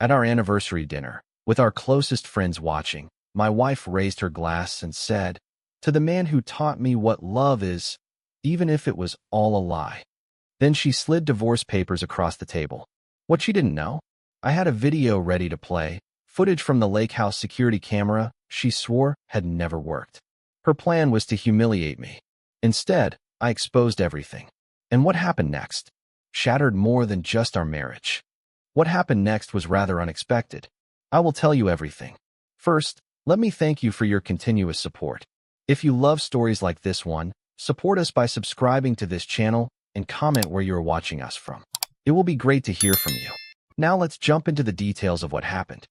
At our anniversary dinner, with our closest friends watching, my wife raised her glass and said, "To the man who taught me what love is, even if it was all a lie." Then she slid divorce papers across the table. What she didn't know? I had a video ready to play, footage from the lake house security camera she swore had never worked. Her plan was to humiliate me. Instead, I exposed everything. And what happened next? Shattered more than just our marriage. What happened next was rather unexpected. I will tell you everything. First, let me thank you for your continuous support. If you love stories like this one, support us by subscribing to this channel and comment where you are watching us from. It will be great to hear from you. Now let's jump into the details of what happened.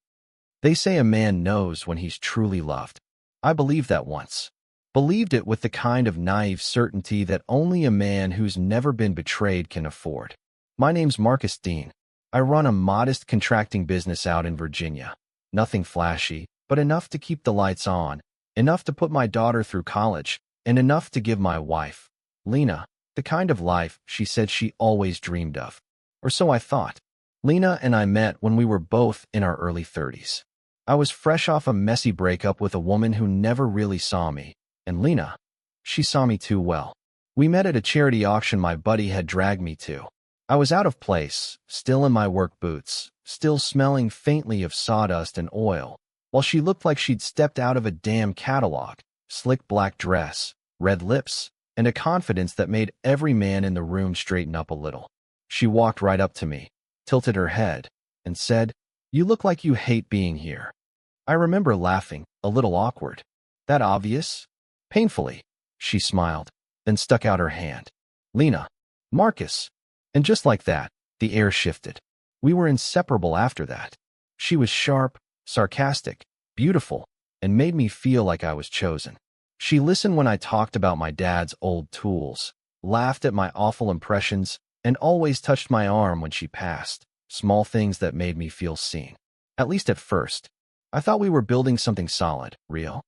They say a man knows when he's truly loved. I believed that once. Believed it with the kind of naive certainty that only a man who's never been betrayed can afford. My name's Marcus Dean. I run a modest contracting business out in Virginia. Nothing flashy, but enough to keep the lights on, enough to put my daughter through college, and enough to give my wife, Lena, the kind of life she said she always dreamed of. Or so I thought. Lena and I met when we were both in our early 30s. I was fresh off a messy breakup with a woman who never really saw me, and Lena, she saw me too well. We met at a charity auction my buddy had dragged me to. I was out of place, still in my work boots, still smelling faintly of sawdust and oil, while she looked like she'd stepped out of a damn catalog, slick black dress, red lips, and a confidence that made every man in the room straighten up a little. She walked right up to me, tilted her head, and said, "You look like you hate being here." I remember laughing, a little awkward. That obvious? Painfully. She smiled, then stuck out her hand. "Lena." "Marcus." And just like that, the air shifted. We were inseparable after that. She was sharp, sarcastic, beautiful, and made me feel like I was chosen. She listened when I talked about my dad's old tools, laughed at my awful impressions, and always touched my arm when she passed. Small things that made me feel seen. At least at first. I thought we were building something solid, real.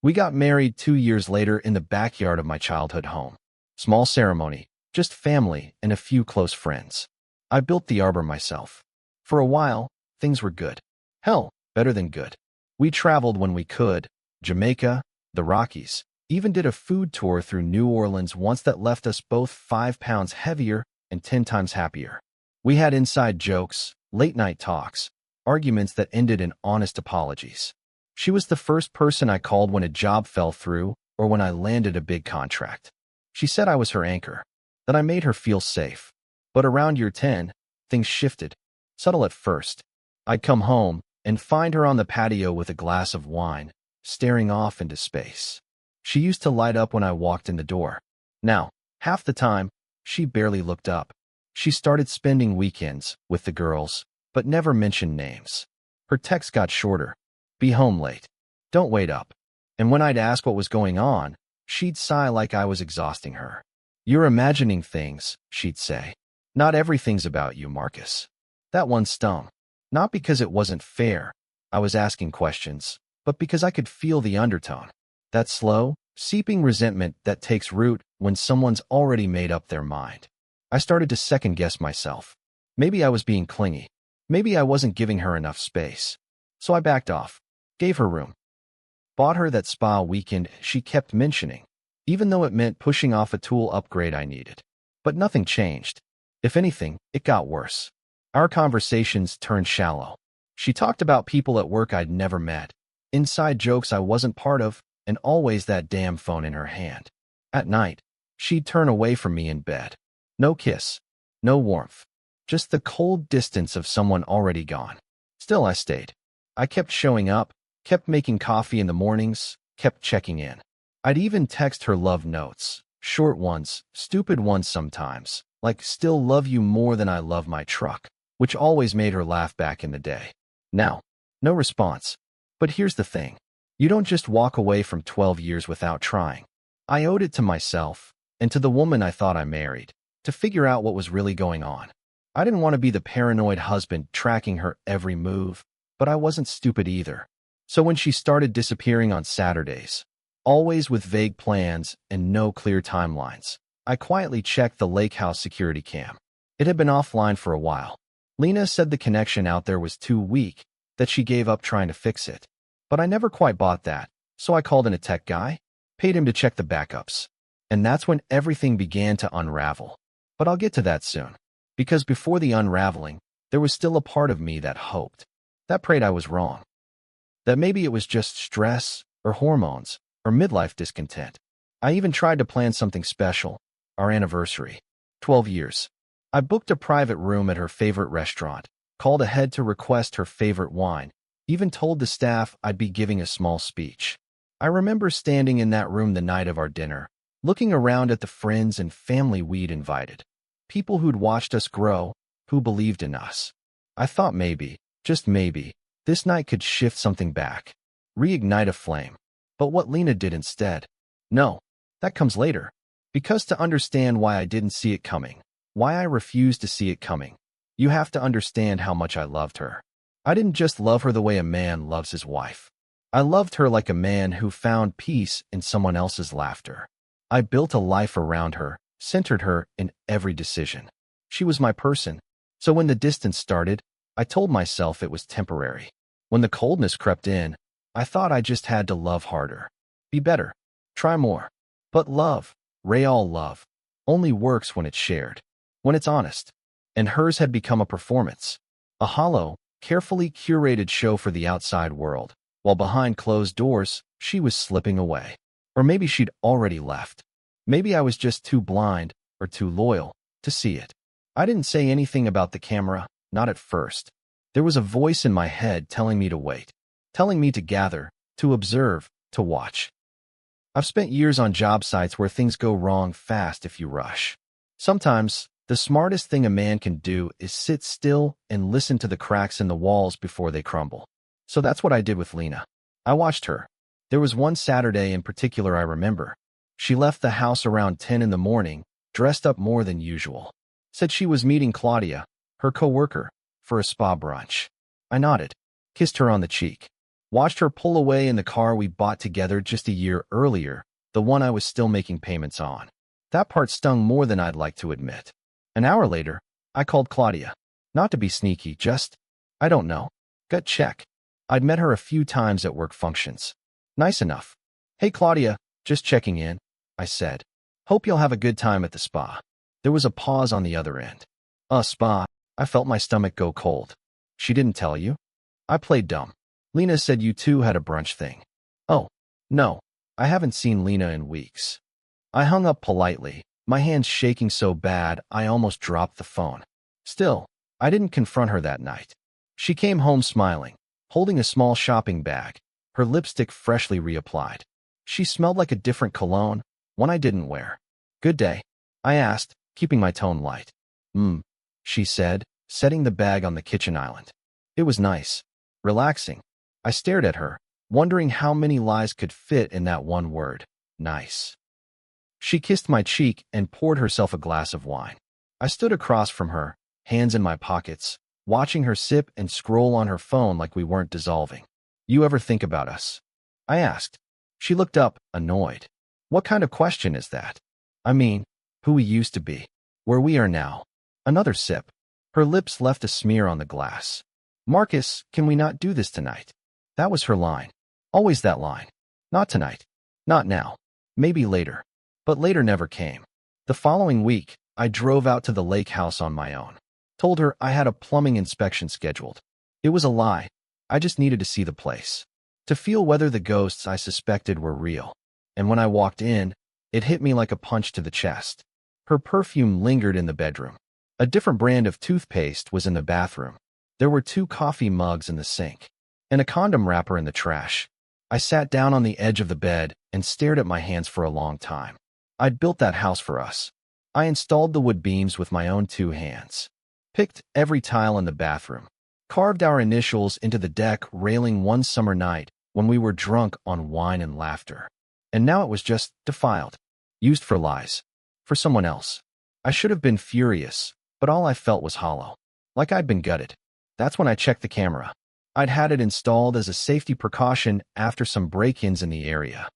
We got married 2 years later in the backyard of my childhood home. Small ceremony, just family and a few close friends. I built the arbor myself. For a while, things were good. Hell, better than good. We traveled when we could, Jamaica, the Rockies, even did a food tour through New Orleans once that left us both 5 pounds heavier and 10 times happier. We had inside jokes, late-night talks, arguments that ended in honest apologies. She was the first person I called when a job fell through or when I landed a big contract. She said I was her anchor, that I made her feel safe. But around year 10, things shifted. Subtle at first. I'd come home and find her on the patio with a glass of wine, staring off into space. She used to light up when I walked in the door. Now, half the time, she barely looked up. She started spending weekends with the girls, but never mentioned names. Her texts got shorter. "Be home late. Don't wait up." And when I'd ask what was going on, she'd sigh like I was exhausting her. "You're imagining things," she'd say. "Not everything's about you, Marcus." That one stung. Not because it wasn't fair, I was asking questions, but because I could feel the undertone. That slow, seeping resentment that takes root when someone's already made up their mind. I started to second-guess myself. Maybe I was being clingy. Maybe I wasn't giving her enough space. So I backed off, gave her room. Bought her that spa weekend she kept mentioning, even though it meant pushing off a tool upgrade I needed. But nothing changed. If anything, it got worse. Our conversations turned shallow. She talked about people at work I'd never met, inside jokes I wasn't part of, and always that damn phone in her hand. At night, she'd turn away from me in bed. No kiss, no warmth, just the cold distance of someone already gone. Still, I stayed. I kept showing up, kept making coffee in the mornings, kept checking in. I'd even text her love notes, short ones, stupid ones sometimes, like "still love you more than I love my truck," which always made her laugh back in the day. Now, no response. But here's the thing. You don't just walk away from 12 years without trying. I owed it to myself, and to the woman I thought I married, to figure out what was really going on. I didn't want to be the paranoid husband tracking her every move, but I wasn't stupid either. So when she started disappearing on Saturdays, always with vague plans and no clear timelines, I quietly checked the lake house security cam. It had been offline for a while. Lena said the connection out there was too weak, that she gave up trying to fix it. But I never quite bought that, so I called in a tech guy, paid him to check the backups. And that's when everything began to unravel. But I'll get to that soon. Because before the unraveling, there was still a part of me that hoped, that prayed I was wrong. That maybe it was just stress, or hormones, or midlife discontent. I even tried to plan something special, our anniversary, 12 years. I booked a private room at her favorite restaurant, called ahead to request her favorite wine, even told the staff I'd be giving a small speech. I remember standing in that room the night of our dinner, looking around at the friends and family we'd invited. People who'd watched us grow, who believed in us. I thought maybe, just maybe, this night could shift something back, reignite a flame. But what Lena did instead? No, that comes later. Because to understand why I didn't see it coming, why I refused to see it coming, you have to understand how much I loved her. I didn't just love her the way a man loves his wife. I loved her like a man who found peace in someone else's laughter. I built a life around her, centered her in every decision. She was my person. So when the distance started, I told myself it was temporary. When the coldness crept in, I thought I just had to love harder, be better, try more. But love, real love, only works when it's shared, when it's honest. And hers had become a performance, a hollow, carefully curated show for the outside world, while behind closed doors, she was slipping away. Or maybe she'd already left. Maybe I was just too blind, or too loyal, to see it. I didn't say anything about the camera, not at first. There was a voice in my head telling me to wait, telling me to gather, to observe, to watch. I've spent years on job sites where things go wrong fast if you rush. Sometimes, the smartest thing a man can do is sit still and listen to the cracks in the walls before they crumble. So that's what I did with Lena. I watched her. There was one Saturday in particular I remember. She left the house around 10 in the morning, dressed up more than usual. Said she was meeting Claudia, her coworker, for a spa brunch. I nodded, kissed her on the cheek, watched her pull away in the car we bought together just a year earlier, the one I was still making payments on. That part stung more than I'd like to admit. An hour later, I called Claudia. Not to be sneaky, just, I don't know, gut check. I'd met her a few times at work functions. Nice enough. Hey Claudia, just checking in, I said. Hope you'll have a good time at the spa. There was a pause on the other end. Spa. I felt my stomach go cold. She didn't tell you? I played dumb. Lena said you two had a brunch thing. Oh, no, I haven't seen Lena in weeks. I hung up politely, my hands shaking so bad I almost dropped the phone. Still, I didn't confront her that night. She came home smiling, holding a small shopping bag, her lipstick freshly reapplied. She smelled like a different cologne, one I didn't wear. Good day, I asked, keeping my tone light. She said, setting the bag on the kitchen island. It was nice. Relaxing. I stared at her, wondering how many lies could fit in that one word. Nice. She kissed my cheek and poured herself a glass of wine. I stood across from her, hands in my pockets, watching her sip and scroll on her phone like we weren't dissolving. You ever think about us? I asked. She looked up, annoyed. What kind of question is that? I mean, who we used to be, where we are now. Another sip. Her lips left a smear on the glass. Marcus, can we not do this tonight? That was her line. Always that line. Not tonight. Not now. Maybe later. But later never came. The following week, I drove out to the lake house on my own. Told her I had a plumbing inspection scheduled. It was a lie. I just needed to see the place. To feel whether the ghosts I suspected were real. And when I walked in, it hit me like a punch to the chest. Her perfume lingered in the bedroom. A different brand of toothpaste was in the bathroom. There were 2 coffee mugs in the sink, and a condom wrapper in the trash. I sat down on the edge of the bed and stared at my hands for a long time. I'd built that house for us. I installed the wood beams with my own 2 hands. Picked every tile in the bathroom. Carved our initials into the deck railing one summer night when we were drunk on wine and laughter. And now it was just defiled. Used for lies. For someone else. I should have been furious, but all I felt was hollow. Like I'd been gutted. That's when I checked the camera. I'd had it installed as a safety precaution after some break-ins in the area.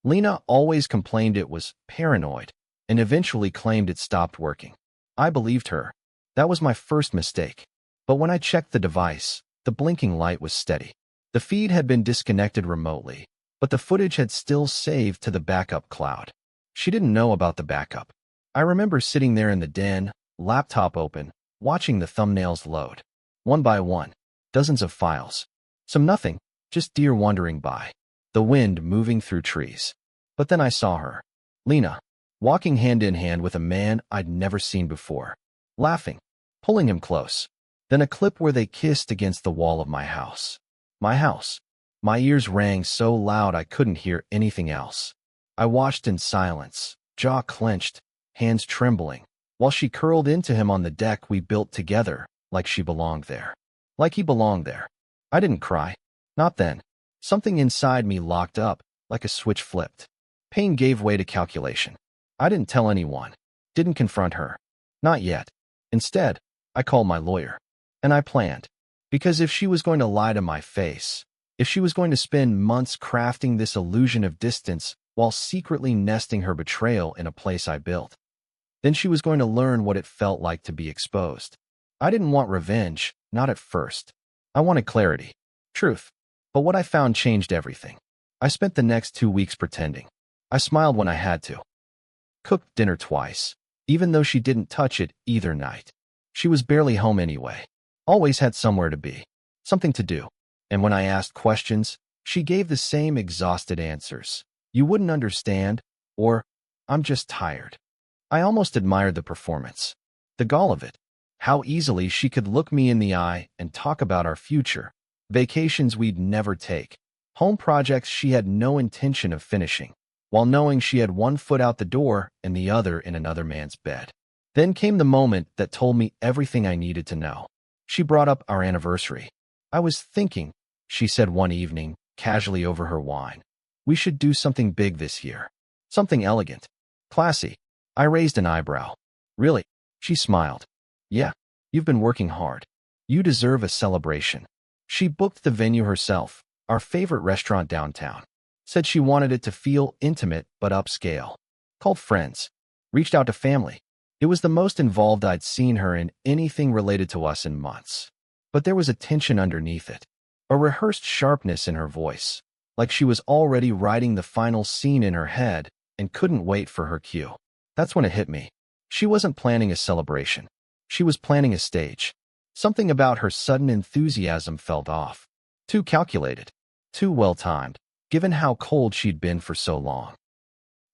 Lena always complained it was paranoid, and eventually claimed it stopped working. I believed her. That was my first mistake. But when I checked the device, the blinking light was steady. The feed had been disconnected remotely, but the footage had still saved to the backup cloud. She didn't know about the backup. I remember sitting there in the den, laptop open, watching the thumbnails load. One by one, dozens of files. Some nothing, just deer wandering by. The wind moving through trees. But then I saw her, Lena, walking hand in hand with a man I'd never seen before. Laughing, pulling him close. Then a clip where they kissed against the wall of my house. My house. My ears rang so loud I couldn't hear anything else. I watched in silence, jaw clenched, hands trembling, while she curled into him on the deck we built together, like she belonged there. Like he belonged there. I didn't cry. Not then. Something inside me locked up, like a switch flipped. Pain gave way to calculation. I didn't tell anyone. Didn't confront her. Not yet. Instead, I called my lawyer. And I planned. Because if she was going to lie to my face, if she was going to spend months crafting this illusion of distance while secretly nesting her betrayal in a place I built, then she was going to learn what it felt like to be exposed. I didn't want revenge, not at first. I wanted clarity, truth. But what I found changed everything. I spent the next 2 weeks pretending. I smiled when I had to. Cooked dinner twice, even though she didn't touch it either night. She was barely home anyway. Always had somewhere to be, something to do. And when I asked questions, she gave the same exhausted answers. You wouldn't understand, or I'm just tired. I almost admired the performance. The gall of it. How easily she could look me in the eye and talk about our future, vacations we'd never take, home projects she had no intention of finishing, while knowing she had one foot out the door and the other in another man's bed. Then came the moment that told me everything I needed to know. She brought up our anniversary. I was thinking, she said one evening, casually over her wine. We should do something big this year. Something elegant. Classy. I raised an eyebrow. Really? She smiled. Yeah, you've been working hard. You deserve a celebration. She booked the venue herself, our favorite restaurant downtown. Said she wanted it to feel intimate but upscale. Called friends. Reached out to family. It was the most involved I'd seen her in anything related to us in months. But there was a tension underneath it. A rehearsed sharpness in her voice. Like she was already writing the final scene in her head and couldn't wait for her cue. That's when it hit me. She wasn't planning a celebration. She was planning a stage. Something about her sudden enthusiasm felt off. Too calculated. Too well-timed, given how cold she'd been for so long.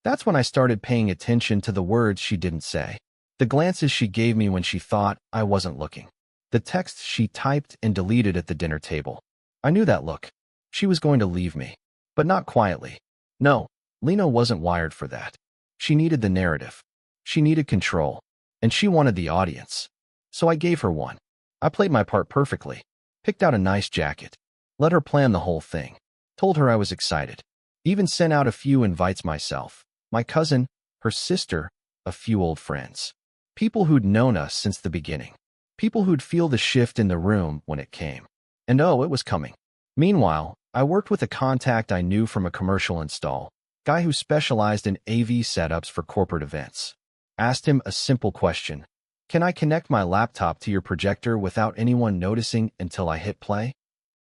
That's when I started paying attention to the words she didn't say. The glances she gave me when she thought I wasn't looking. The texts she typed and deleted at the dinner table. I knew that look. She was going to leave me. But not quietly. No, Lena wasn't wired for that. She needed the narrative. She needed control. And she wanted the audience. So I gave her one. I played my part perfectly. Picked out a nice jacket. Let her plan the whole thing. Told her I was excited. Even sent out a few invites myself. My cousin, her sister, a few old friends. People who'd known us since the beginning. People who'd feel the shift in the room when it came. And oh, it was coming. Meanwhile, I worked with a contact I knew from a commercial install. Guy who specialized in AV setups for corporate events. Asked him a simple question. Can I connect my laptop to your projector without anyone noticing until I hit play?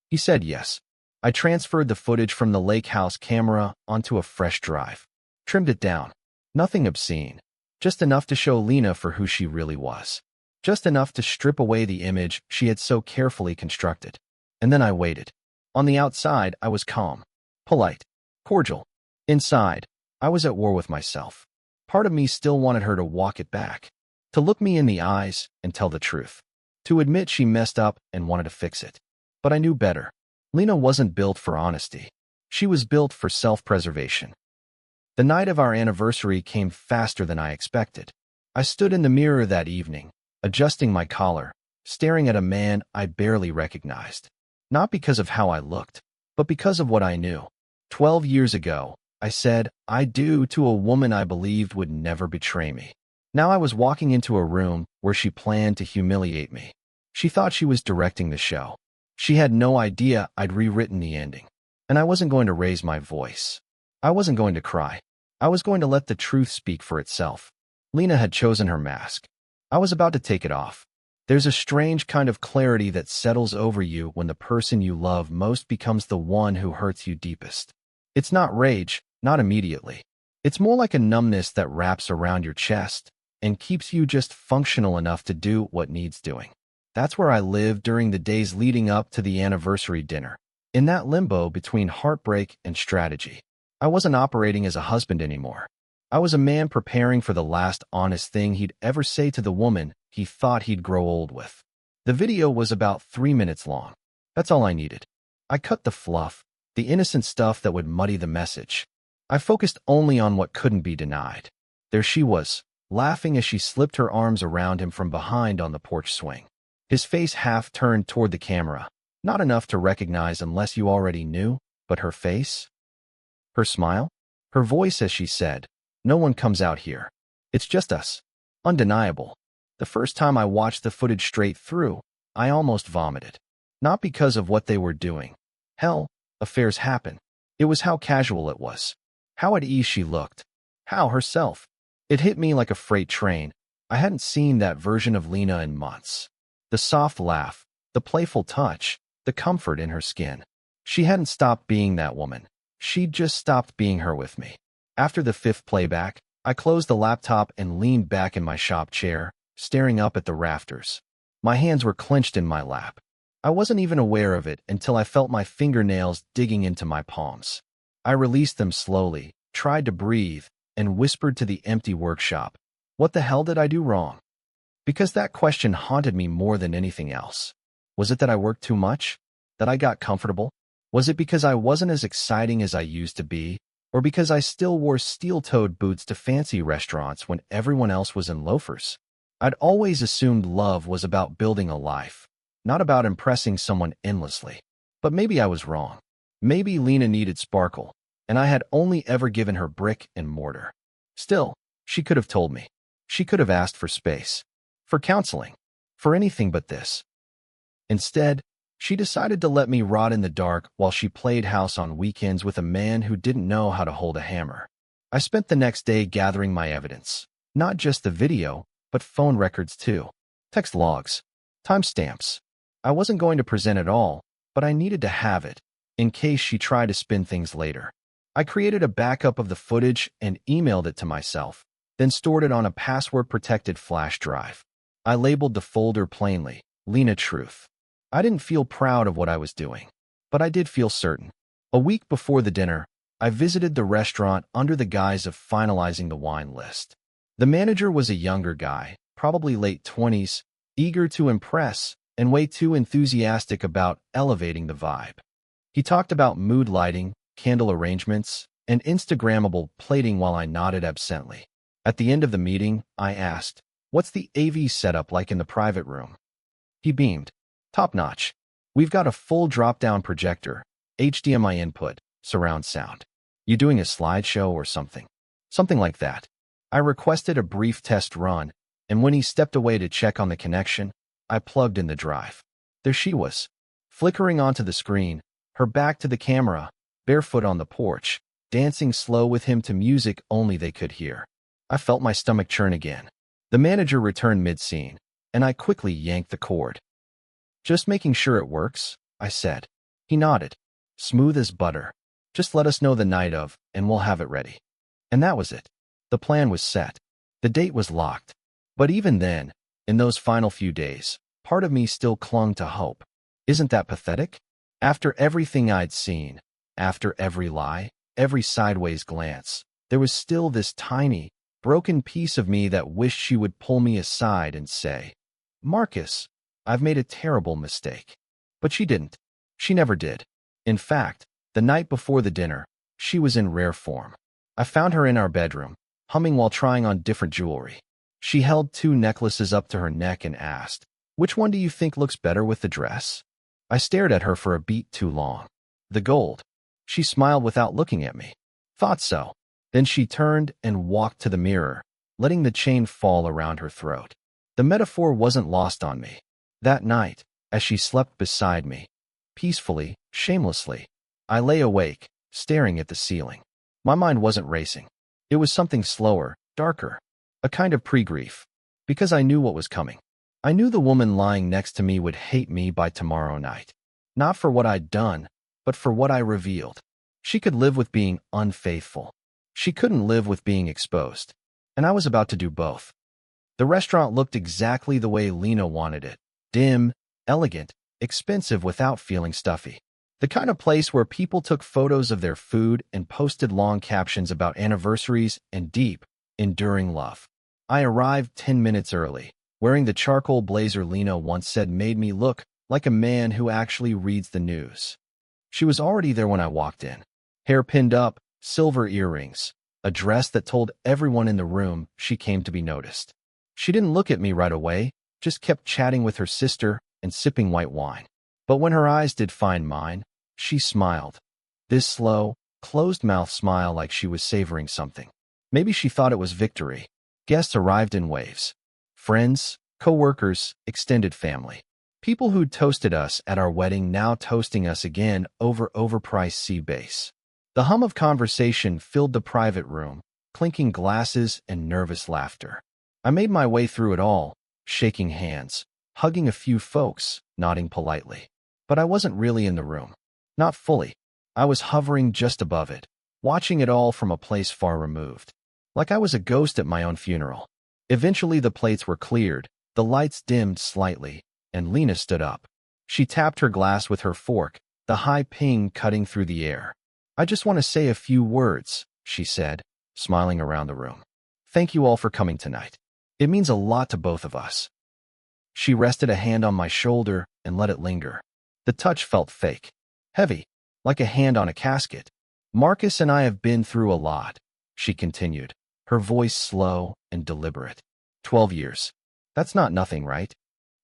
He said yes. I transferred the footage from the lake house camera onto a fresh drive. Trimmed it down. Nothing obscene. Just enough to show Lena for who she really was. Just enough to strip away the image she had so carefully constructed. And then I waited. On the outside, I was calm, polite, cordial. Inside, I was at war with myself. Part of me still wanted her to walk it back. To look me in the eyes and tell the truth. To admit she messed up and wanted to fix it. But I knew better. Lena wasn't built for honesty. She was built for self-preservation. The night of our anniversary came faster than I expected. I stood in the mirror that evening, adjusting my collar, staring at a man I barely recognized. Not because of how I looked, but because of what I knew. 12 years ago, I said I do to a woman I believed would never betray me. Now I was walking into a room where she planned to humiliate me. She thought she was directing the show. She had no idea I'd rewritten the ending. And I wasn't going to raise my voice. I wasn't going to cry. I was going to let the truth speak for itself. Lena had chosen her mask. I was about to take it off. There's a strange kind of clarity that settles over you when the person you love most becomes the one who hurts you deepest. It's not rage, not immediately. It's more like a numbness that wraps around your chest and keeps you just functional enough to do what needs doing. That's where I lived during the days leading up to the anniversary dinner, in that limbo between heartbreak and strategy. I wasn't operating as a husband anymore. I was a man preparing for the last honest thing he'd ever say to the woman he thought he'd grow old with. The video was about 3 minutes long. That's all I needed. I cut the fluff, the innocent stuff that would muddy the message. I focused only on what couldn't be denied. There she was, laughing as she slipped her arms around him from behind on the porch swing. His face half turned toward the camera, not enough to recognize unless you already knew, but her face? Her smile? Her voice as she said, "No one comes out here. It's just us." Undeniable. The first time I watched the footage straight through, I almost vomited. Not because of what they were doing. Hell, affairs happen. It was how casual it was. How at ease she looked. How herself. It hit me like a freight train. I hadn't seen that version of Lena in months. The soft laugh, the playful touch, the comfort in her skin. She hadn't stopped being that woman. She'd just stopped being her with me. After the fifth playback, I closed the laptop and leaned back in my shop chair, staring up at the rafters. My hands were clenched in my lap. I wasn't even aware of it until I felt my fingernails digging into my palms. I released them slowly, tried to breathe, and whispered to the empty workshop, "What the hell did I do wrong?" Because that question haunted me more than anything else. Was it that I worked too much? That I got comfortable? Was it because I wasn't as exciting as I used to be? Or because I still wore steel-toed boots to fancy restaurants when everyone else was in loafers? I'd always assumed love was about building a life, not about impressing someone endlessly. But maybe I was wrong. Maybe Lena needed sparkle, and I had only ever given her brick and mortar. Still, she could have told me. She could have asked for space, for counseling, for anything but this. Instead, she decided to let me rot in the dark while she played house on weekends with a man who didn't know how to hold a hammer. I spent the next day gathering my evidence, not just the video, but phone records too, text logs, timestamps. I wasn't going to present it all, but I needed to have it, in case she tried to spin things later. I created a backup of the footage and emailed it to myself, then stored it on a password-protected flash drive. I labeled the folder plainly, Lena Truth. I didn't feel proud of what I was doing, but I did feel certain. A week before the dinner, I visited the restaurant under the guise of finalizing the wine list. The manager was a younger guy, probably late 20s, eager to impress and way too enthusiastic about elevating the vibe. He talked about mood lighting, candle arrangements, and Instagrammable plating while I nodded absently. At the end of the meeting, I asked, "What's the AV setup like in the private room?" He beamed. "Top-notch. We've got a full drop-down projector, HDMI input, surround sound. You doing a slideshow or something?" Something like that. I requested a brief test run, and when he stepped away to check on the connection, I plugged in the drive. There she was, flickering onto the screen, her back to the camera, barefoot on the porch, dancing slow with him to music only they could hear. I felt my stomach churn again. The manager returned mid-scene, and I quickly yanked the cord. "Just making sure it works," I said. He nodded. "Smooth as butter. Just let us know the night of, and we'll have it ready." And that was it. The plan was set. The date was locked. But even then, in those final few days, part of me still clung to hope. Isn't that pathetic? After everything I'd seen, after every lie, every sideways glance, there was still this tiny, broken piece of me that wished she would pull me aside and say, "Marcus, I've made a terrible mistake." But she didn't. She never did. In fact, the night before the dinner, she was in rare form. I found her in our bedroom, humming while trying on different jewelry. She held 2 necklaces up to her neck and asked, "Which one do you think looks better with the dress?" I stared at her for a beat too long. "The gold." She smiled without looking at me. "Thought so." Then she turned and walked to the mirror, letting the chain fall around her throat. The metaphor wasn't lost on me. That night, as she slept beside me, peacefully, shamelessly, I lay awake, staring at the ceiling. My mind wasn't racing. It was something slower, darker, a kind of pre-grief, because I knew what was coming. I knew the woman lying next to me would hate me by tomorrow night. Not for what I'd done, but for what I revealed. She could live with being unfaithful. She couldn't live with being exposed. And I was about to do both. The restaurant looked exactly the way Lena wanted it. Dim, elegant, expensive without feeling stuffy. The kind of place where people took photos of their food and posted long captions about anniversaries and deep, enduring love. I arrived 10 minutes early, wearing the charcoal blazer Lena once said made me look like a man who actually reads the news. She was already there when I walked in. Hair pinned up, silver earrings, a dress that told everyone in the room she came to be noticed. She didn't look at me right away, just kept chatting with her sister and sipping white wine. But when her eyes did find mine, she smiled. This slow, closed-mouth smile like she was savoring something. Maybe she thought it was victory. Guests arrived in waves. Friends, co-workers, extended family. People who'd toasted us at our wedding now toasting us again over overpriced sea base. The hum of conversation filled the private room, clinking glasses and nervous laughter. I made my way through it all, shaking hands, hugging a few folks, nodding politely. But I wasn't really in the room. Not fully. I was hovering just above it, watching it all from a place far removed. Like I was a ghost at my own funeral. Eventually the plates were cleared, the lights dimmed slightly, and Lena stood up. She tapped her glass with her fork, the high ping cutting through the air. "I just want to say a few words," she said, smiling around the room. "Thank you all for coming tonight. It means a lot to both of us." She rested a hand on my shoulder and let it linger. The touch felt fake, heavy, like a hand on a casket. "Marcus and I have been through a lot," she continued, her voice slow and deliberate. 12 years. That's not nothing, right?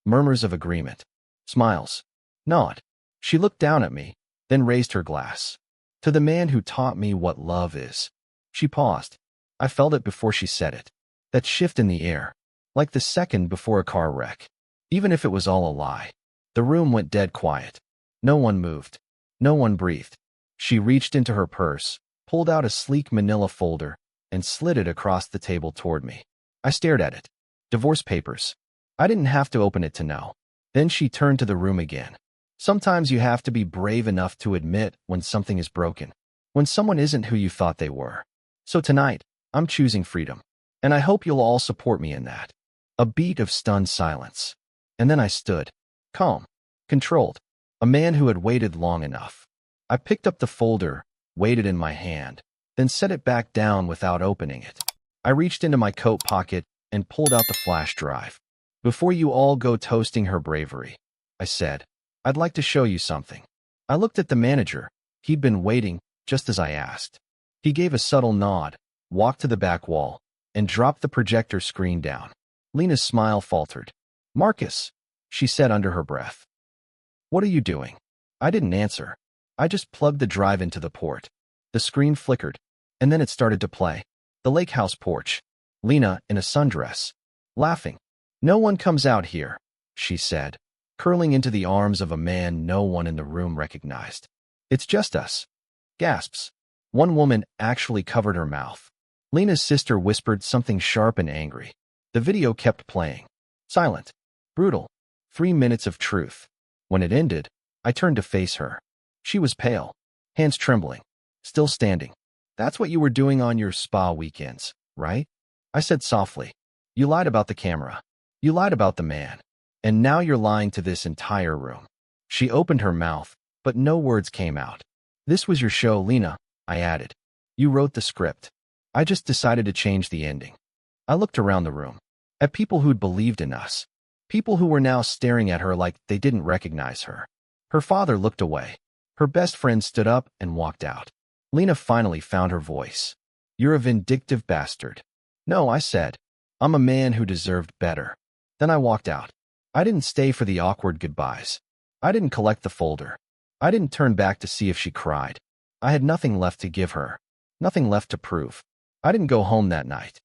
Murmurs of agreement. Smiles. Nod. She looked down at me, then raised her glass. "To the man who taught me what love is." She paused. I felt it before she said it. That shift in the air, like the second before a car wreck. Even if it was all a lie. The room went dead quiet. No one moved. No one breathed. She reached into her purse, pulled out a sleek manila folder, and slid it across the table toward me. I stared at it. Divorce papers. I didn't have to open it to know. Then she turned to the room again. Sometimes you have to be brave enough to admit when something is broken, when someone isn't who you thought they were. So tonight, I'm choosing freedom. And I hope you'll all support me in that. A beat of stunned silence. And then I stood, calm, controlled, a man who had waited long enough. I picked up the folder, weighed it in my hand, then set it back down without opening it. I reached into my coat pocket and pulled out the flash drive. "Before you all go toasting her bravery," I said, "I'd like to show you something." I looked at the manager. He'd been waiting, just as I asked. He gave a subtle nod, walked to the back wall, and dropped the projector screen down. Lena's smile faltered. "Marcus," she said under her breath. "What are you doing?" I didn't answer. I just plugged the drive into the port. The screen flickered, and then it started to play. The lake house porch. Lena in a sundress, laughing. "No one comes out here," she said, curling into the arms of a man no one in the room recognized. "It's just us." Gasps. One woman actually covered her mouth. Lena's sister whispered something sharp and angry. The video kept playing. Silent. Brutal. 3 minutes of truth. When it ended, I turned to face her. She was pale, hands trembling, still standing. "That's what you were doing on your spa weekends, right?" I said softly. "You lied about the camera. You lied about the man. And now you're lying to this entire room." She opened her mouth, but no words came out. "This was your show, Lena," I added. "You wrote the script. I just decided to change the ending." I looked around the room, at people who'd believed in us, people who were now staring at her like they didn't recognize her. Her father looked away. Her best friend stood up and walked out. Lena finally found her voice. "You're a vindictive bastard." "No," I said. "I'm a man who deserved better." Then I walked out. I didn't stay for the awkward goodbyes. I didn't collect the folder. I didn't turn back to see if she cried. I had nothing left to give her, nothing left to prove. I didn't go home that night.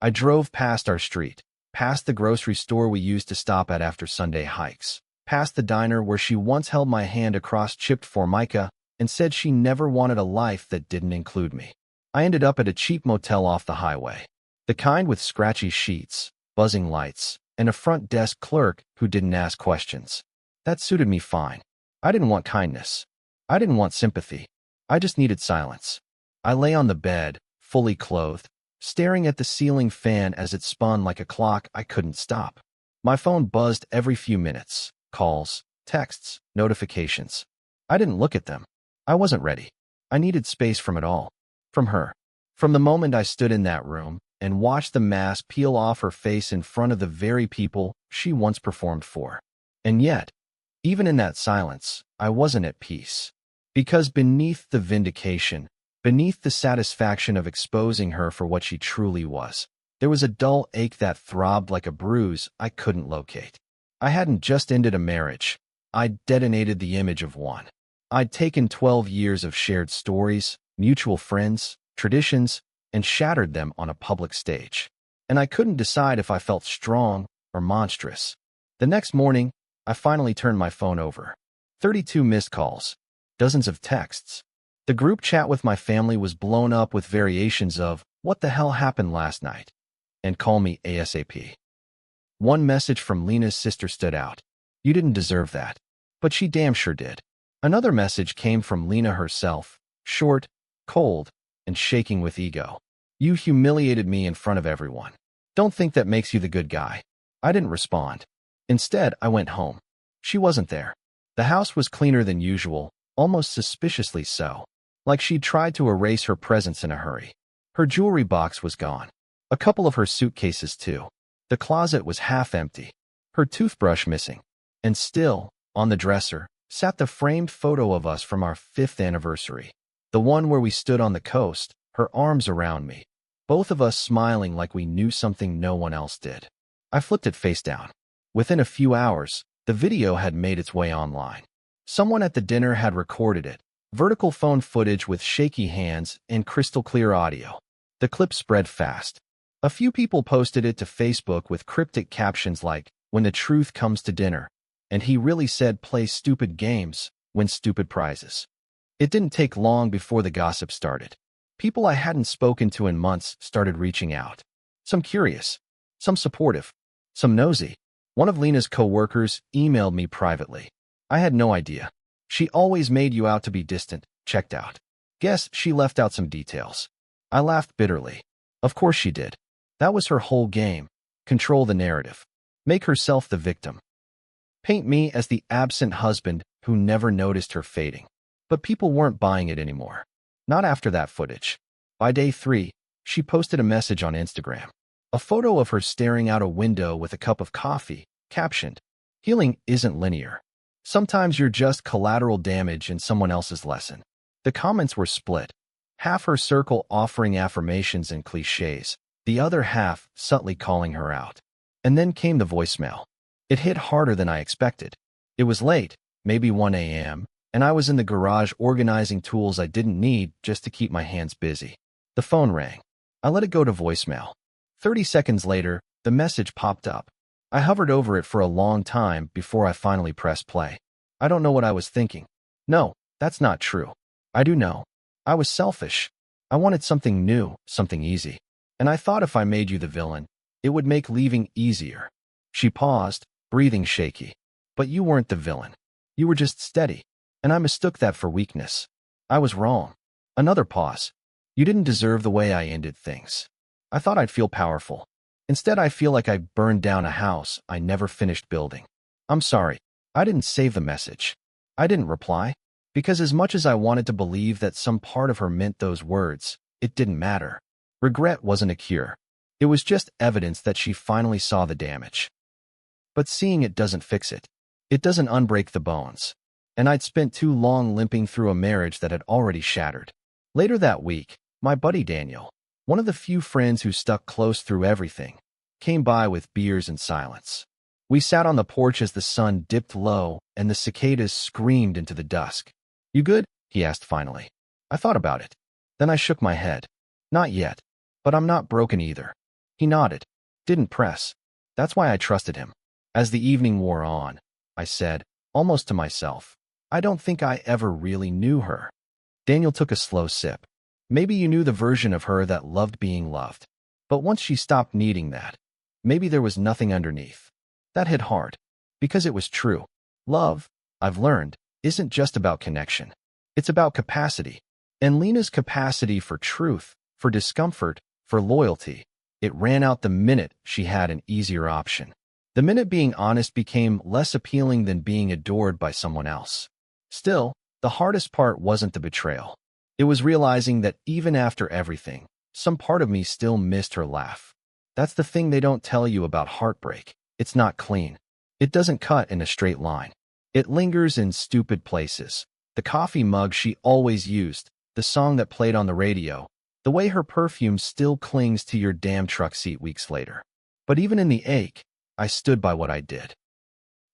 I drove past our street, past the grocery store we used to stop at after Sunday hikes, past the diner where she once held my hand across chipped formica and said she never wanted a life that didn't include me. I ended up at a cheap motel off the highway, the kind with scratchy sheets, buzzing lights, and a front desk clerk who didn't ask questions. That suited me fine. I didn't want kindness. I didn't want sympathy. I just needed silence. I lay on the bed, fully clothed, staring at the ceiling fan as it spun like a clock I couldn't stop. My phone buzzed every few minutes. Calls, texts, notifications. I didn't look at them. I wasn't ready. I needed space from it all. From her. From the moment I stood in that room and watched the mask peel off her face in front of the very people she once performed for. And yet, even in that silence, I wasn't at peace. Because beneath the vindication, beneath the satisfaction of exposing her for what she truly was, there was a dull ache that throbbed like a bruise I couldn't locate. I hadn't just ended a marriage. I'd detonated the image of one. I'd taken 12 years of shared stories, mutual friends, traditions, and shattered them on a public stage. And I couldn't decide if I felt strong or monstrous. The next morning, I finally turned my phone over. 32 missed calls. Dozens of texts. The group chat with my family was blown up with variations of, "What the hell happened last night?" and "Call me ASAP." One message from Lena's sister stood out. "You didn't deserve that." But she damn sure did. Another message came from Lena herself, short, cold, and shaking with ego. "You humiliated me in front of everyone. Don't think that makes you the good guy." I didn't respond. Instead, I went home. She wasn't there. The house was cleaner than usual, almost suspiciously so, like she'd tried to erase her presence in a hurry. Her jewelry box was gone. A couple of her suitcases, too. The closet was half empty. Her toothbrush missing. And still, on the dresser, sat the framed photo of us from our 5th anniversary. The one where we stood on the coast, her arms around me, both of us smiling like we knew something no one else did. I flipped it face down. Within a few hours, the video had made its way online. Someone at the dinner had recorded it, vertical phone footage with shaky hands and crystal clear audio. The clip spread fast. A few people posted it to Facebook with cryptic captions like, "When the truth comes to dinner," and "He really said play stupid games, win stupid prizes." It didn't take long before the gossip started. People I hadn't spoken to in months started reaching out. Some curious, some supportive, some nosy. One of Lena's co-workers emailed me privately. I had no idea. "She always made you out to be distant, checked out." Guess she left out some details. I laughed bitterly. Of course she did. That was her whole game. Control the narrative. Make herself the victim. Paint me as the absent husband who never noticed her fading. But people weren't buying it anymore. Not after that footage. By day 3, she posted a message on Instagram. A photo of her staring out a window with a cup of coffee, captioned, "Healing isn't linear. Sometimes you're just collateral damage in someone else's lesson." The comments were split. Half her circle offering affirmations and cliches, the other half subtly calling her out. And then came the voicemail. It hit harder than I expected. It was late, maybe 1 a.m., and I was in the garage organizing tools I didn't need just to keep my hands busy. The phone rang. I let it go to voicemail. 30 seconds later, the message popped up. I hovered over it for a long time before I finally pressed play. I don't know what I was thinking. No, that's not true. I do know. I was selfish. I wanted something new, something easy. And I thought if I made you the villain, it would make leaving easier. She paused, breathing shaky. But you weren't the villain. You were just steady. And I mistook that for weakness. I was wrong. Another pause. You didn't deserve the way I ended things. I thought I'd feel powerful. Instead, I feel like I burned down a house I never finished building. I'm sorry. I didn't save the message. I didn't reply. Because as much as I wanted to believe that some part of her meant those words, it didn't matter. Regret wasn't a cure. It was just evidence that she finally saw the damage. But seeing it doesn't fix it. It doesn't unbreak the bones. And I'd spent too long limping through a marriage that had already shattered. Later that week, my buddy Daniel, one of the few friends who stuck close through everything, came by with beers and silence. We sat on the porch as the sun dipped low and the cicadas screamed into the dusk. "You good?" he asked finally. I thought about it. Then I shook my head. "Not yet. But I'm not broken either." He nodded. Didn't press. That's why I trusted him. As the evening wore on, I said, almost to myself, "I don't think I ever really knew her." Daniel took a slow sip. "Maybe you knew the version of her that loved being loved. But once she stopped needing that, maybe there was nothing underneath. That hit hard. Because it was true. Love, I've learned, isn't just about connection. It's about capacity. And Lena's capacity for truth, for discomfort, for loyalty, it ran out the minute she had an easier option. The minute being honest became less appealing than being adored by someone else. Still, the hardest part wasn't the betrayal. It was realizing that even after everything, some part of me still missed her laugh. That's the thing they don't tell you about heartbreak. It's not clean. It doesn't cut in a straight line. It lingers in stupid places. The coffee mug she always used, the song that played on the radio, the way her perfume still clings to your damn truck seat weeks later. But even in the ache, I stood by what I did.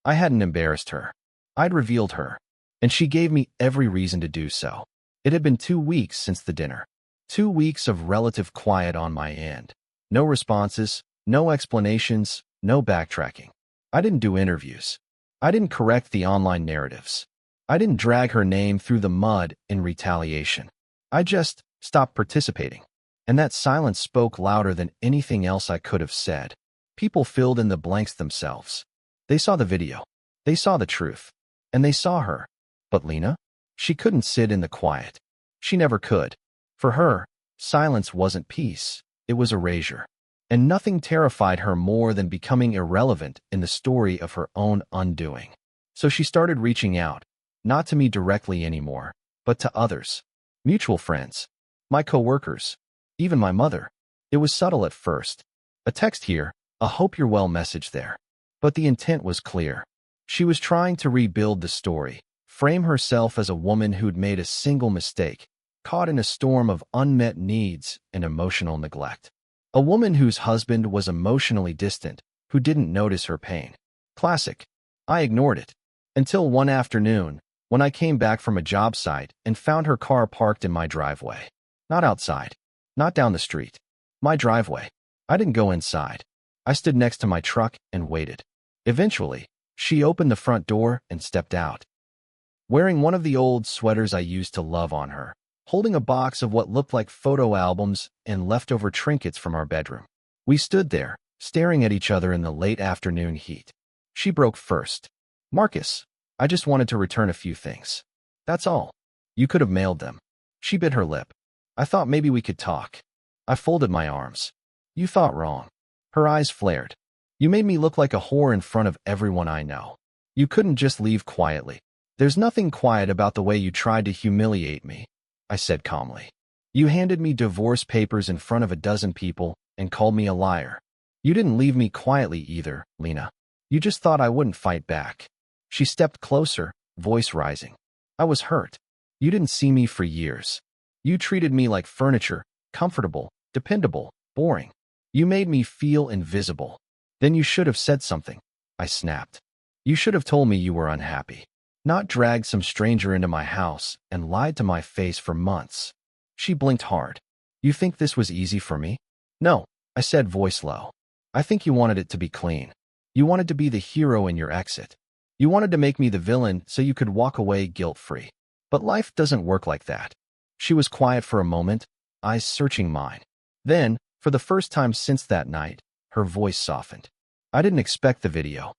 I hadn't embarrassed her. I'd revealed her. And she gave me every reason to do so. It had been 2 weeks since the dinner. 2 weeks of relative quiet on my end. No responses, no explanations, no backtracking. I didn't do interviews. I didn't correct the online narratives. I didn't drag her name through the mud in retaliation. I just stopped participating. And that silence spoke louder than anything else I could have said. People filled in the blanks themselves. They saw the video. They saw the truth. And they saw her. But Lena? She couldn't sit in the quiet. She never could. For her, silence wasn't peace. It was erasure. And nothing terrified her more than becoming irrelevant in the story of her own undoing. So she started reaching out, not to me directly anymore, but to others. Mutual friends. My coworkers. Even my mother. It was subtle at first. A text here, a hope you're well message there. But the intent was clear. She was trying to rebuild the story, frame herself as a woman who'd made a single mistake, caught in a storm of unmet needs and emotional neglect. A woman whose husband was emotionally distant, who didn't notice her pain. Classic. I ignored it. Until one afternoon, when I came back from a job site and found her car parked in my driveway. Not outside. Not down the street. My driveway. I didn't go inside. I stood next to my truck and waited. Eventually, she opened the front door and stepped out. Wearing one of the old sweaters I used to love on her, holding a box of what looked like photo albums and leftover trinkets from our bedroom. We stood there, staring at each other in the late afternoon heat. She broke first. Marcus, I just wanted to return a few things. That's all. You could have mailed them. She bit her lip. I thought maybe we could talk. I folded my arms. You thought wrong. Her eyes flared. You made me look like a whore in front of everyone I know. You couldn't just leave quietly. There's nothing quiet about the way you tried to humiliate me, I said calmly. You handed me divorce papers in front of a dozen people and called me a liar. You didn't leave me quietly either, Lena. You just thought I wouldn't fight back. She stepped closer, voice rising. I was hurt. You didn't see me for years. You treated me like furniture, comfortable, dependable, boring. You made me feel invisible. Then you should have said something, I snapped. You should have told me you were unhappy. Not dragged some stranger into my house and lied to my face for months. She blinked hard. You think this was easy for me? No, I said, voice low. I think you wanted it to be clean. You wanted to be the hero in your exit. You wanted to make me the villain so you could walk away guilt-free. But life doesn't work like that. She was quiet for a moment, eyes searching mine. Then, for the first time since that night, her voice softened. I didn't expect the video.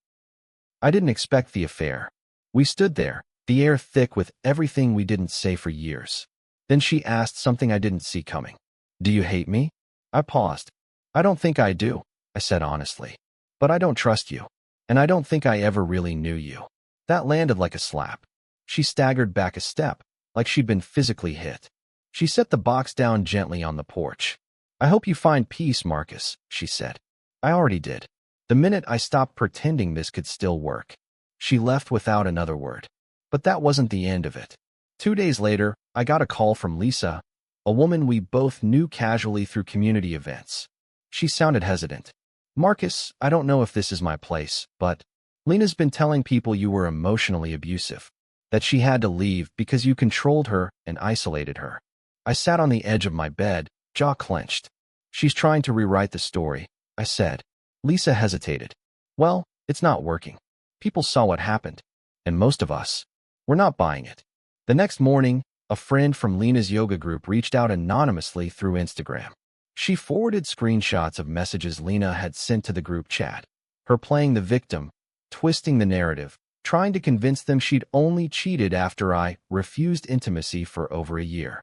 I didn't expect the affair. We stood there, the air thick with everything we didn't say for years. Then she asked something I didn't see coming. Do you hate me? I paused. I don't think I do, I said honestly. But I don't trust you. And I don't think I ever really knew you. That landed like a slap. She staggered back a step, like she'd been physically hit. She set the box down gently on the porch. I hope you find peace, Marcus, she said. I already did. The minute I stopped pretending this could still work. She left without another word. But that wasn't the end of it. 2 days later, I got a call from Lisa, a woman we both knew casually through community events. She sounded hesitant. Marcus, I don't know if this is my place, but Lena's been telling people you were emotionally abusive, that she had to leave because you controlled her and isolated her. I sat on the edge of my bed, jaw clenched. She's trying to rewrite the story, I said. Lisa hesitated. Well, it's not working. People saw what happened. And most of us, we're not buying it. The next morning, a friend from Lena's yoga group reached out anonymously through Instagram. She forwarded screenshots of messages Lena had sent to the group chat. her playing the victim, twisting the narrative, trying to convince them she'd only cheated after I refused intimacy for over a year.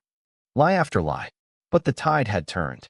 Lie after lie. But the tide had turned.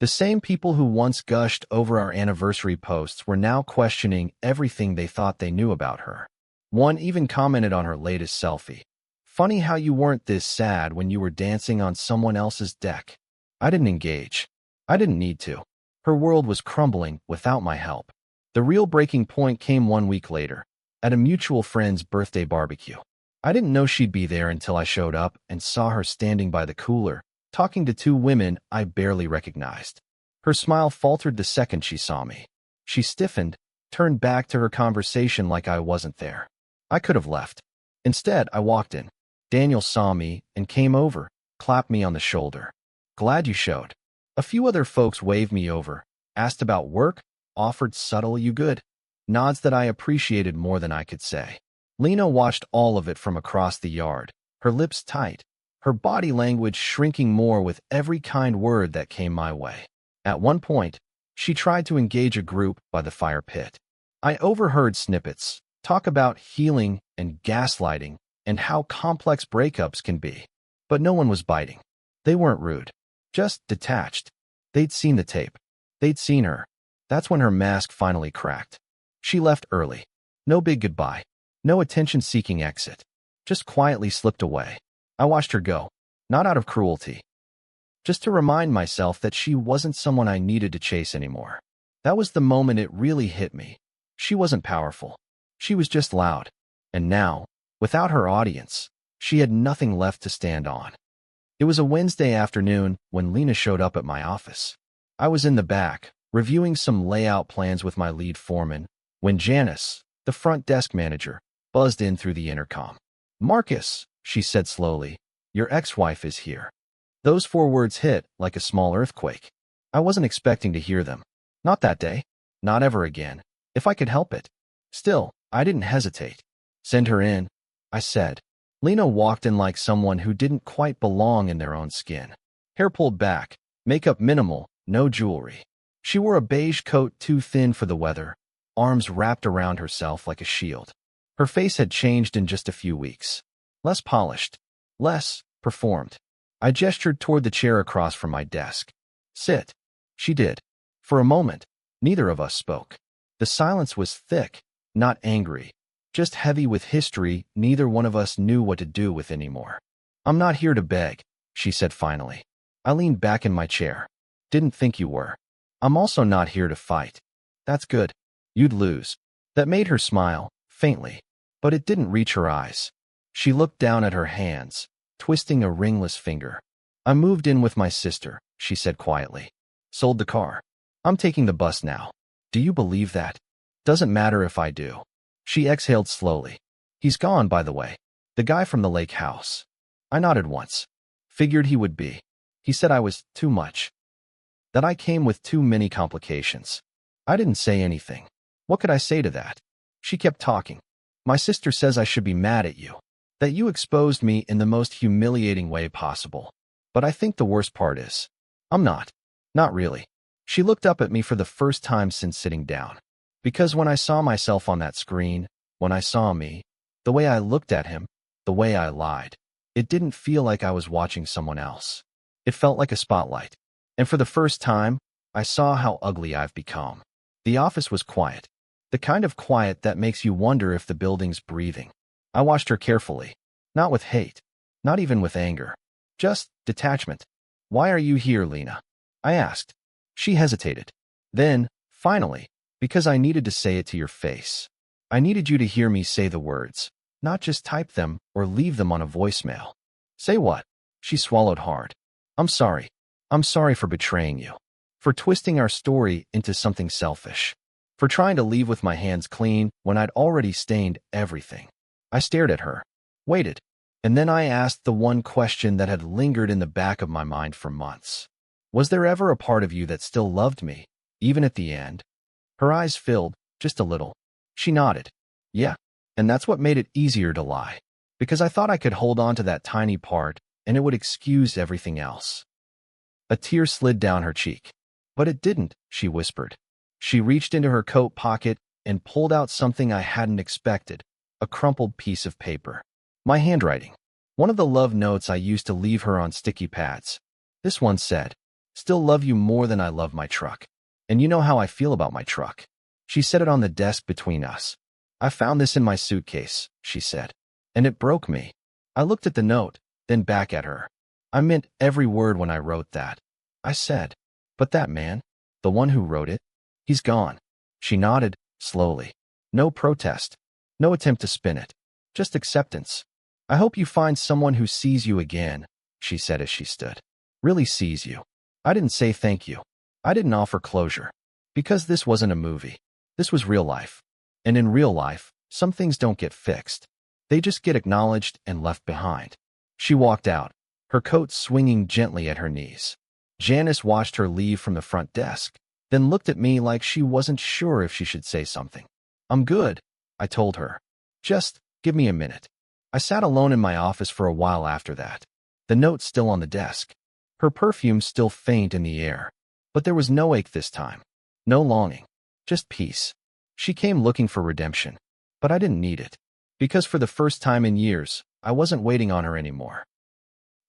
The same people who once gushed over our anniversary posts were now questioning everything they thought they knew about her. One even commented on her latest selfie. Funny how you weren't this sad when you were dancing on someone else's deck. I didn't engage. I didn't need to. Her world was crumbling without my help. The real breaking point came 1 week later, at a mutual friend's birthday barbecue. I didn't know she'd be there until I showed up and saw her standing by the cooler, talking to 2 women I barely recognized. Her smile faltered the second she saw me. She stiffened, turned back to her conversation like I wasn't there. I could have left. Instead, I walked in. Daniel saw me and came over, clapped me on the shoulder. Glad you showed. A few other folks waved me over, asked about work, offered subtle "you good?" nods that I appreciated more than I could say. Lena watched all of it from across the yard, her lips tight, her body language shrinking more with every kind word that came my way. At one point, she tried to engage a group by the fire pit. I overheard snippets, talk about healing and gaslighting and how complex breakups can be. But no one was biting. They weren't rude, just detached. They'd seen the tape. They'd seen her. That's when her mask finally cracked. She left early. No big goodbye. No attention-seeking exit. Just quietly slipped away. I watched her go, not out of cruelty, just to remind myself that she wasn't someone I needed to chase anymore. That was the moment it really hit me. She wasn't powerful. She was just loud. And now, without her audience, she had nothing left to stand on. It was a Wednesday afternoon when Lena showed up at my office. I was in the back, reviewing some layout plans with my lead foreman, when Janice, the front desk manager, buzzed in through the intercom. "Marcus," she said slowly, "your ex-wife is here." Those 4 words hit like a small earthquake. I wasn't expecting to hear them. Not that day. Not ever again, if I could help it. Still, I didn't hesitate. "Send her in," I said. Lena walked in like someone who didn't quite belong in their own skin. Hair pulled back, makeup minimal, no jewelry. She wore a beige coat too thin for the weather, arms wrapped around herself like a shield. Her face had changed in just a few weeks. Less polished, less performed. I gestured toward the chair across from my desk. "Sit." She did. For a moment, neither of us spoke. The silence was thick, not angry, just heavy with history neither one of us knew what to do with anymore. "I'm not here to beg," she said finally. I leaned back in my chair. "Didn't think you were. I'm also not here to fight." "That's good. You'd lose." That made her smile, faintly, but it didn't reach her eyes. She looked down at her hands, twisting a ringless finger. "I moved in with my sister," she said quietly. "Sold the car. I'm taking the bus now. Do you believe that?" "Doesn't matter if I do." She exhaled slowly. "He's gone, by the way. The guy from the lake house." I nodded once. Figured he would be. He said I was too much. That I came with too many complications. I didn't say anything. What could I say to that? She kept talking. "My sister says I should be mad at you. That you exposed me in the most humiliating way possible. But I think the worst part is, I'm not. Not really." She looked up at me for the first time since sitting down. Because when I saw myself on that screen, when I saw me, the way I looked at him, the way I lied, it didn't feel like I was watching someone else. It felt like a spotlight. And for the first time, I saw how ugly I've become. The office was quiet. The kind of quiet that makes you wonder if the building's breathing. I watched her carefully. Not with hate. Not even with anger. Just detachment. "Why are you here, Lena?" I asked. She hesitated. Then, finally, "Because I needed to say it to your face. I needed you to hear me say the words, not just type them or leave them on a voicemail." "Say what?" She swallowed hard. "I'm sorry. I'm sorry for betraying you. For twisting our story into something selfish. For trying to leave with my hands clean when I'd already stained everything." I stared at her. Waited. And then I asked the one question that had lingered in the back of my mind for months. "Was there ever a part of you that still loved me, even at the end?" Her eyes filled, just a little. She nodded. "Yeah." And that's what made it easier to lie. Because I thought I could hold on to that tiny part, and it would excuse everything else. A tear slid down her cheek. "But it didn't," she whispered. She reached into her coat pocket and pulled out something I hadn't expected, a crumpled piece of paper. My handwriting. One of the love notes I used to leave her on sticky pads. This one said, "Still love you more than I love my truck. And you know how I feel about my truck." She set it on the desk between us. "I found this in my suitcase," she said. And it broke me. I looked at the note, then back at her. I meant every word when I wrote that. I said, "But that man, the one who wrote it, he's gone." She nodded, slowly. No protest. No attempt to spin it. Just acceptance. "I hope you find someone who sees you again," she said as she stood. "Really sees you." I didn't say thank you. I didn't offer closure. Because this wasn't a movie. This was real life. And in real life, some things don't get fixed. They just get acknowledged and left behind. She walked out, her coat swinging gently at her knees. Janice watched her leave from the front desk, then looked at me like she wasn't sure if she should say something. "I'm good," I told her. "Just give me a minute." I sat alone in my office for a while after that, the note still on the desk, her perfume still faint in the air. But there was no ache this time, no longing, just peace. She came looking for redemption, but I didn't need it, because for the first time in years, I wasn't waiting on her anymore.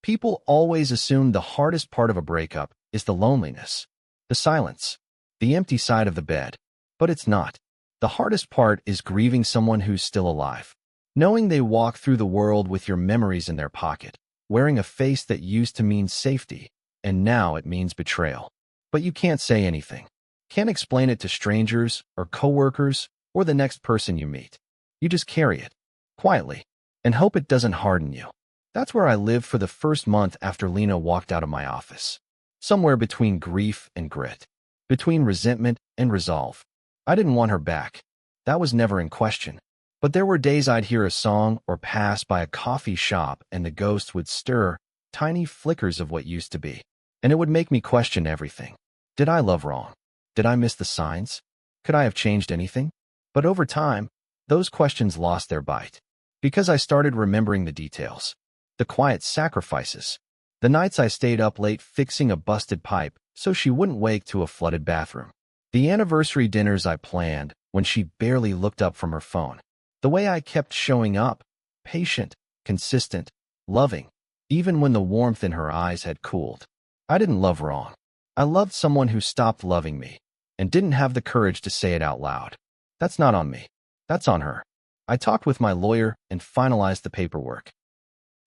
People always assume the hardest part of a breakup is the loneliness, the silence, the empty side of the bed. But it's not. The hardest part is grieving someone who's still alive. Knowing they walk through the world with your memories in their pocket, wearing a face that used to mean safety, and now it means betrayal. But you can't say anything. Can't explain it to strangers or coworkers or the next person you meet. You just carry it, quietly, and hope it doesn't harden you. That's where I lived for the first month after Lena walked out of my office. Somewhere between grief and grit. Between resentment and resolve. I didn't want her back. That was never in question. But there were days I'd hear a song or pass by a coffee shop and the ghost would stir, tiny flickers of what used to be. And it would make me question everything. Did I love wrong? Did I miss the signs? Could I have changed anything? But over time, those questions lost their bite. Because I started remembering the details. The quiet sacrifices. The nights I stayed up late fixing a busted pipe so she wouldn't wake to a flooded bathroom. The anniversary dinners I planned when she barely looked up from her phone. The way I kept showing up, patient, consistent, loving, even when the warmth in her eyes had cooled. I didn't love wrong. I loved someone who stopped loving me and didn't have the courage to say it out loud. That's not on me. That's on her. I talked with my lawyer and finalized the paperwork.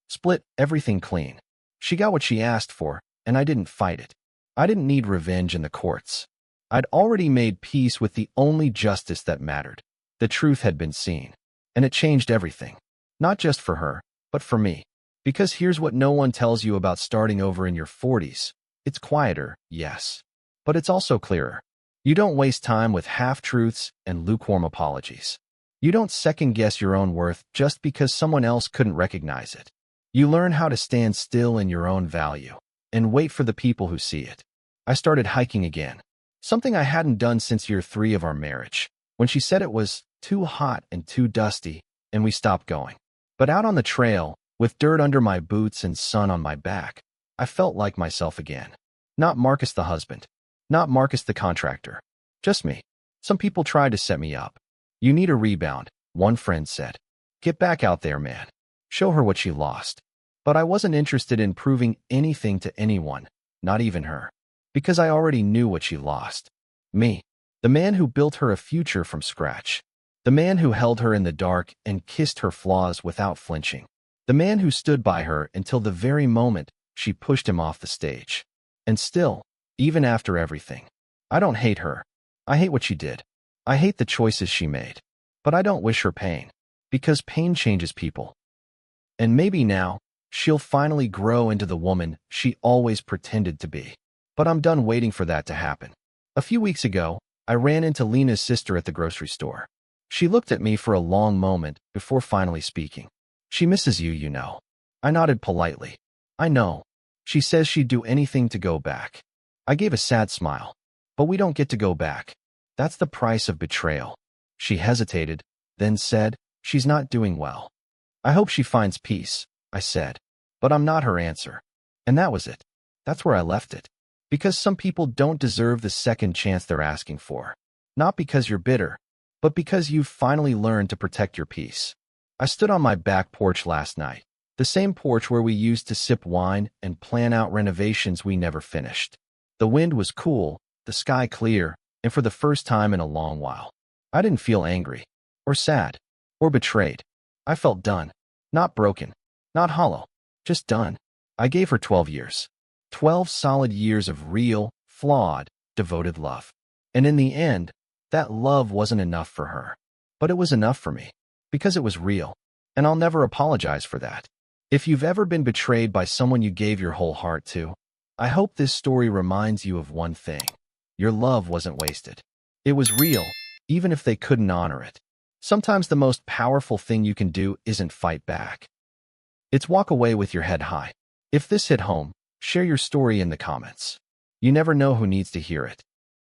Split everything clean. She got what she asked for, and I didn't fight it. I didn't need revenge in the courts. I'd already made peace with the only justice that mattered. The truth had been seen. And it changed everything. Not just for her, but for me. Because here's what no one tells you about starting over in your 40s. It's quieter, yes. But it's also clearer. You don't waste time with half-truths and lukewarm apologies. You don't second-guess your own worth just because someone else couldn't recognize it. You learn how to stand still in your own value and wait for the people who see it. I started hiking again. Something I hadn't done since year 3 of our marriage. When she said it was too hot and too dusty, and we stopped going. But out on the trail, with dirt under my boots and sun on my back, I felt like myself again. Not Marcus the husband. Not Marcus the contractor. Just me. Some people tried to set me up. "You need a rebound," one friend said. "Get back out there, man. Show her what she lost." But I wasn't interested in proving anything to anyone, not even her. Because I already knew what she lost. Me. The man who built her a future from scratch. The man who held her in the dark and kissed her flaws without flinching. The man who stood by her until the very moment she pushed him off the stage. And still, even after everything, I don't hate her. I hate what she did. I hate the choices she made. But I don't wish her pain. Because pain changes people. And maybe now, she'll finally grow into the woman she always pretended to be. But I'm done waiting for that to happen. A few weeks ago, I ran into Lena's sister at the grocery store. She looked at me for a long moment before finally speaking. "She misses you, you know." I nodded politely. "I know. She says she'd do anything to go back." I gave a sad smile. "But we don't get to go back. That's the price of betrayal." She hesitated, then said, "She's not doing well." "I hope she finds peace," I said. But I'm not her answer. And that was it. That's where I left it. Because some people don't deserve the second chance they're asking for. Not because you're bitter, but because you've finally learned to protect your peace. I stood on my back porch last night, the same porch where we used to sip wine and plan out renovations we never finished. The wind was cool, the sky clear, and for the first time in a long while, I didn't feel angry, or sad, or betrayed. I felt done. Not broken, not hollow, just done. I gave her 12 years. 12 solid years of real, flawed, devoted love. And in the end, that love wasn't enough for her. But it was enough for me. Because it was real. And I'll never apologize for that. If you've ever been betrayed by someone you gave your whole heart to, I hope this story reminds you of one thing. Your love wasn't wasted. It was real, even if they couldn't honor it. Sometimes the most powerful thing you can do isn't fight back. It's walk away with your head high. If this hit home, share your story in the comments. You never know who needs to hear it.